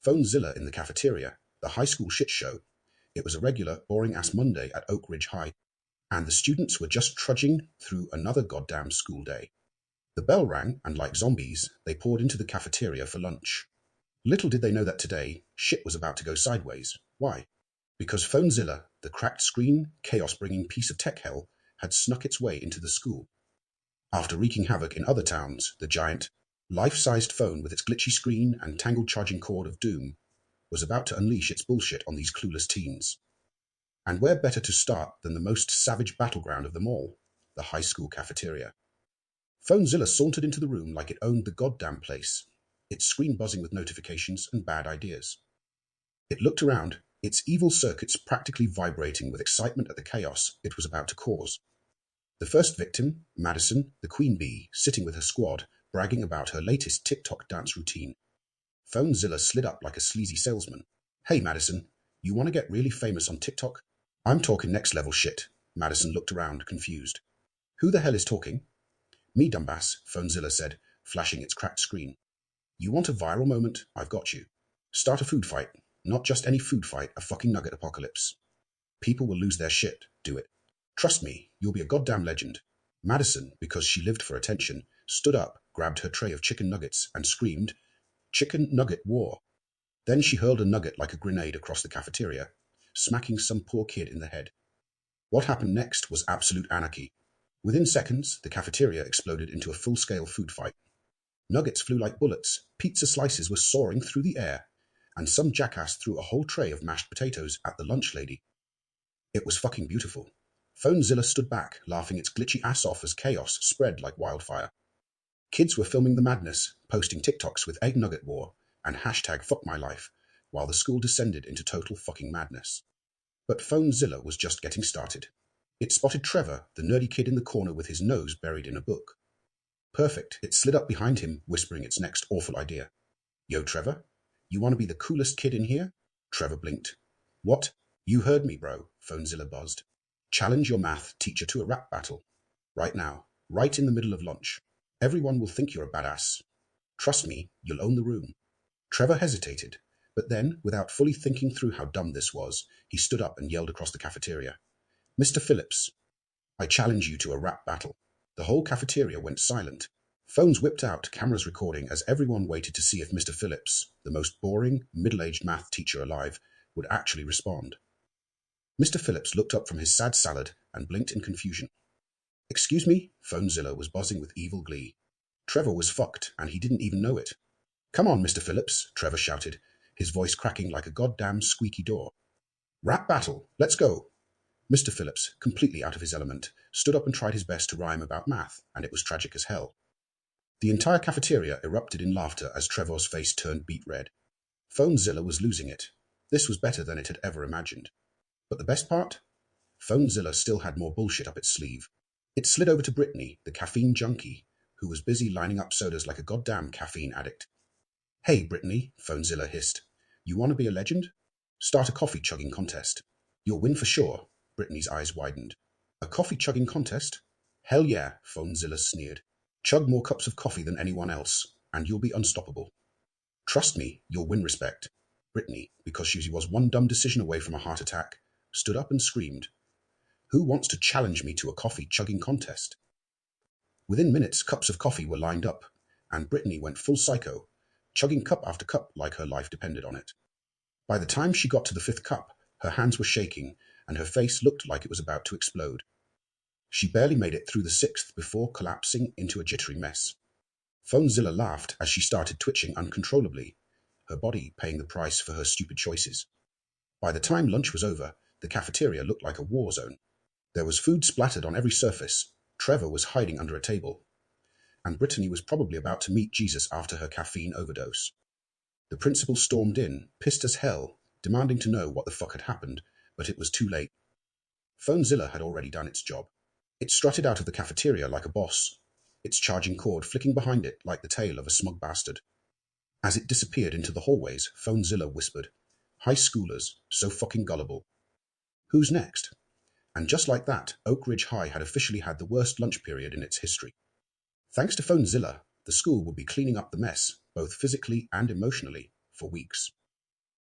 Phonezilla in the cafeteria, the high school shit show. It was a regular, boring-ass Monday at Oak Ridge High, and the students were just trudging through another goddamn school day. The bell rang, and like zombies, they poured into the cafeteria for lunch. Little did they know that today, shit was about to go sideways. Why? Because Phonezilla, the cracked screen, chaos-bringing piece of tech hell, had snuck its way into the school. After wreaking havoc in other towns, the giant, life-sized phone with its glitchy screen and tangled charging cord of doom was about to unleash its bullshit on these clueless teens. And where better to start than the most savage battleground of them all, the high school cafeteria. Phonezilla sauntered into the room like it owned the goddamn place, its screen buzzing with notifications and bad ideas. It looked around, its evil circuits practically vibrating with excitement at the chaos it was about to cause. The first victim, Madison, the queen bee, sitting with her squad, bragging about her latest TikTok dance routine. Phonezilla slid up like a sleazy salesman. Hey Madison, you want to get really famous on TikTok? I'm talking next level shit. Madison looked around, confused. Who the hell is talking? Me, dumbass, Phonezilla said, flashing its cracked screen. You want a viral moment? I've got you. Start a food fight. Not just any food fight, a fucking nugget apocalypse. People will lose their shit. Do it. Trust me, you'll be a goddamn legend. Madison, because she lived for attention, stood up, grabbed her tray of chicken nuggets, and screamed, Chicken Nugget War. Then she hurled a nugget like a grenade across the cafeteria, smacking some poor kid in the head. What happened next was absolute anarchy. Within seconds, the cafeteria exploded into a full-scale food fight. Nuggets flew like bullets, pizza slices were soaring through the air, and some jackass threw a whole tray of mashed potatoes at the lunch lady. It was fucking beautiful. Phonezilla stood back, laughing its glitchy ass off as chaos spread like wildfire. Kids were filming the madness, posting TikToks with Egg Nugget War and hashtag #FuckMyLife, while the school descended into total fucking madness. But Phonezilla was just getting started. It spotted Trevor, the nerdy kid in the corner with his nose buried in a book. Perfect, it slid up behind him, whispering its next awful idea. Yo, Trevor, you want to be the coolest kid in here? Trevor blinked. What? You heard me, bro, Phonezilla buzzed. Challenge your math teacher to a rap battle. Right now, right in the middle of lunch. Everyone will think you're a badass. Trust me, you'll own the room. Trevor hesitated, but then, without fully thinking through how dumb this was, he stood up and yelled across the cafeteria. Mr. Phillips, I challenge you to a rap battle. The whole cafeteria went silent. Phones whipped out, cameras recording as everyone waited to see if Mr. Phillips, the most boring, middle-aged math teacher alive, would actually respond. Mr. Phillips looked up from his sad salad and blinked in confusion. Excuse me? Phonezilla was buzzing with evil glee. Trevor was fucked, and he didn't even know it. Come on, Mr. Phillips, Trevor shouted, his voice cracking like a goddamn squeaky door. Rap battle, let's go. Mr. Phillips, completely out of his element, stood up and tried his best to rhyme about math, and it was tragic as hell. The entire cafeteria erupted in laughter as Trevor's face turned beet red. Phonezilla was losing it. This was better than it had ever imagined. But the best part? Phonezilla still had more bullshit up its sleeve. It slid over to Brittany, the caffeine junkie, who was busy lining up sodas like a goddamn caffeine addict. Hey, Brittany, Phonezilla hissed. You want to be a legend? Start a coffee-chugging contest. You'll win for sure. Brittany's eyes widened. A coffee-chugging contest? Hell yeah, Phonezilla sneered. Chug more cups of coffee than anyone else, and you'll be unstoppable. Trust me, you'll win respect. Brittany, because she was one dumb decision away from a heart attack, stood up and screamed, Who wants to challenge me to a coffee-chugging contest? Within minutes, cups of coffee were lined up, and Brittany went full psycho, chugging cup after cup like her life depended on it. By the time she got to the fifth cup, her hands were shaking, and her face looked like it was about to explode. She barely made it through the sixth before collapsing into a jittery mess. Phonezilla laughed as she started twitching uncontrollably, her body paying the price for her stupid choices. By the time lunch was over, the cafeteria looked like a war zone. There was food splattered on every surface, Trevor was hiding under a table, and Brittany was probably about to meet Jesus after her caffeine overdose. The principal stormed in, pissed as hell, demanding to know what the fuck had happened, but it was too late. Phonezilla had already done its job. It strutted out of the cafeteria like a boss, its charging cord flicking behind it like the tail of a smug bastard. As it disappeared into the hallways, Phonezilla whispered, High schoolers, so fucking gullible. Who's next? And just like that, Oak Ridge High had officially had the worst lunch period in its history. Thanks to Phonezilla, the school would be cleaning up the mess, both physically and emotionally, for weeks.